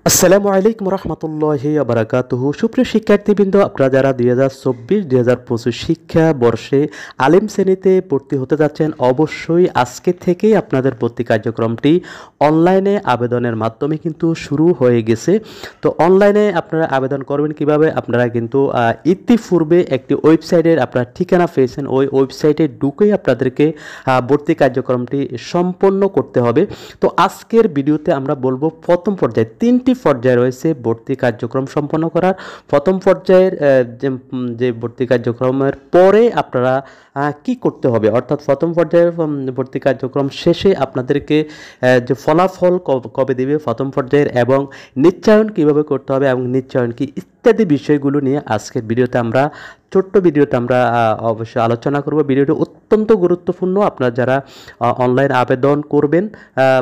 আসসালামু আলাইকুম রহমতুল্লাহি বারাকাতুহু। সুপ্রিয় শিক্ষার্থীবৃন্দ, আপনারা যারা 2024-2025 শিক্ষা বর্ষে আলিম শ্রেণীতে ভর্তি হতে যাচ্ছেন, অবশ্যই আজকে থেকেই আপনাদের ভর্তি কার্যক্রমটি অনলাইনে আবেদনের মাধ্যমে কিন্তু শুরু হয়ে গেছে। তো অনলাইনে আপনারা আবেদন করবেন কিভাবে? আপনারা কিন্তু ইতিপূর্বে একটি ওয়েবসাইটের আপনারা ঠিকানা পেয়েছেন, ওই ওয়েবসাইটে ঢুকেই আপনাদেরকে ভর্তি কার্যক্রমটি সম্পন্ন করতে হবে। তো আজকের ভিডিওতে আমরা বলবো প্রথম পর্যায়ে তিনটি পর্যায় রয়েছে ভর্তি কার্যক্রম সম্পন্ন করার। প্রথম পর্যায়ের যে ভর্তি কার্যক্রমের পরে আপনারা কি করতে হবে, অর্থাৎ প্রথম পর্যায়ের ভর্তি কার্যক্রম শেষে আপনাদেরকে যে ফলাফল কবে দেবে প্রথম পর্যায়ের, এবং নিশ্চয়ন কিভাবে করতে হবে এবং নিশ্চয়ন কি ইত্যাদি বিষয়গুলো নিয়ে আজকের ভিডিওতে আমরা ছোট্ট ভিডিওতে আমরা অবশ্যই আলোচনা করব। ভিডিওটি অত্যন্ত গুরুত্বপূর্ণ। আপনারা যারা অনলাইন আবেদন করবেন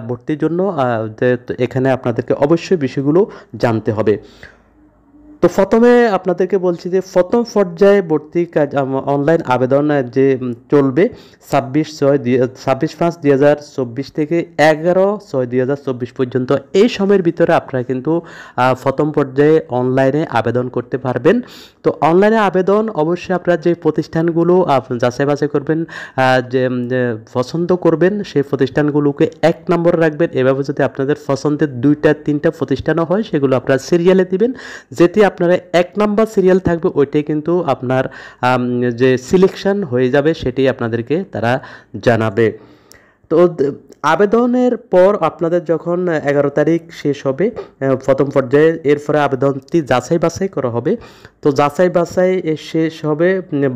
ভর্তির জন্য, এখানে আপনাদেরকে অবশ্যই বিষয়গুলো জানতে হবে। তো প্রথমে আপনাদেরকে বলছি যে প্রথম পর্যায়ে ভর্তি কাজ অনলাইন আবেদন যে চলবে 26/5/2024 থেকে 11/6/2024 পর্যন্ত। এই সময়ের ভিতরে আপনারা কিন্তু প্রথম পর্যায়ে অনলাইনে আবেদন করতে পারবেন। তো অনলাইনে আবেদন অবশ্যই আপনারা যে প্রতিষ্ঠানগুলো যাচাই বাছাই করবেন, যে পছন্দ করবেন সেই প্রতিষ্ঠানগুলোকে 1 নম্বরে রাখবেন। এভাবে যদি আপনাদের পছন্দের 2-3টা প্রতিষ্ঠানও হয়, সেগুলো আপনারা সিরিয়ালে দিবেন। যেটি আপনারা 1 নাম্বার সিরিয়াল থাকবে, ওইটাই কিন্তু আপনার যে সিলেকশন হয়ে যাবে সেটি আপনাদেরকে তারা জানাবে। তো আবেদনের পর আপনাদের যখন 11 তারিখ শেষ হবে প্রথম পর্যায়ে, এরপরে আবেদনটি যাচাই বাছাই করা হবে। তো যাচাই বাছাই শেষ হবে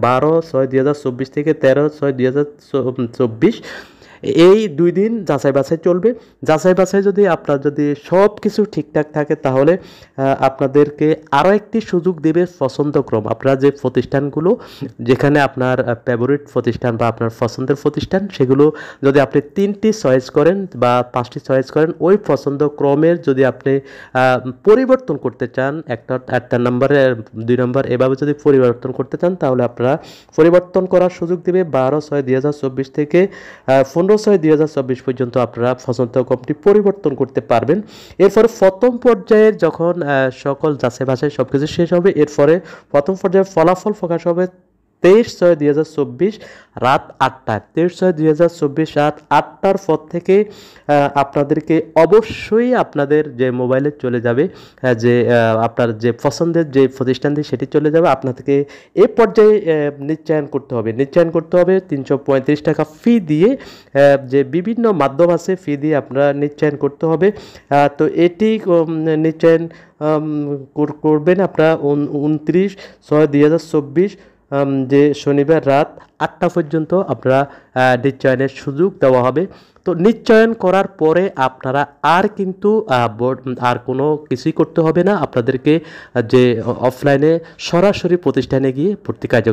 12/6/2024 থেকে 13/6/2024। এই 2 দিন যাচাই বাছাই চলবে। যাচাই বাছাই যদি আপনার যদি সব কিছু ঠিকঠাক থাকে, তাহলে আপনাদেরকে আরও একটি সুযোগ দেবে পছন্দক্রম। আপনারা যে প্রতিষ্ঠানগুলো, যেখানে আপনার ফেভারিট প্রতিষ্ঠান বা আপনার পছন্দের প্রতিষ্ঠান, সেগুলো যদি আপনি 3টি চয়েস করেন বা 5টি চয়েস করেন, ওই পছন্দক্রমের যদি আপনি পরিবর্তন করতে চান, একটা নাম্বারে 2 নম্বর এভাবে যদি পরিবর্তন করতে চান, তাহলে আপনারা পরিবর্তন করার সুযোগ দেবে 12/6/2024 থেকে 15/6/2024 পর্যন্ত আপনারা পছন্দক্রমটি পরিবর্তন করতে পারবেন। এরপরে প্রথম পর্যায়ের যখন সকল যাচাই বাছাই সব কিছু শেষ হবে, এরপরে প্রথম পর্যায়ের ফলাফল প্রকাশ হবে 23/6/2024 রাত 8টায়। 23/6/2024 রাত 8টার পর থেকে আপনাদেরকে অবশ্যই আপনাদের যে মোবাইলে চলে যাবে, যে আপনার যে পছন্দের যে প্রতিষ্ঠানটি সেটি চলে যাবে। আপনাদেরকে এই পর্যায়ে নিশ্চয়ন করতে হবে। নিশ্চয়ন করতে হবে 335 টাকা ফি দিয়ে, যে বিভিন্ন মাধ্যম আছে, ফি দিয়ে আপনারা নিশ্চয়ন করতে হবে। তো এটি নিশ্চয়ন করবেন আপনারা 29/6/2024 যে শনিবার রাত 8টা পর্যন্ত আপনারা নিশ্চয়নের সুযোগ দেওয়া হবে। তো নিশ্চয়ন করার পরে আপনারা আর কিন্তু আর কোনো কিছুই করতে হবে না। আপনাদেরকে যে অফলাইনে সরাসরি প্রতিষ্ঠানে গিয়ে ভর্তি কার্য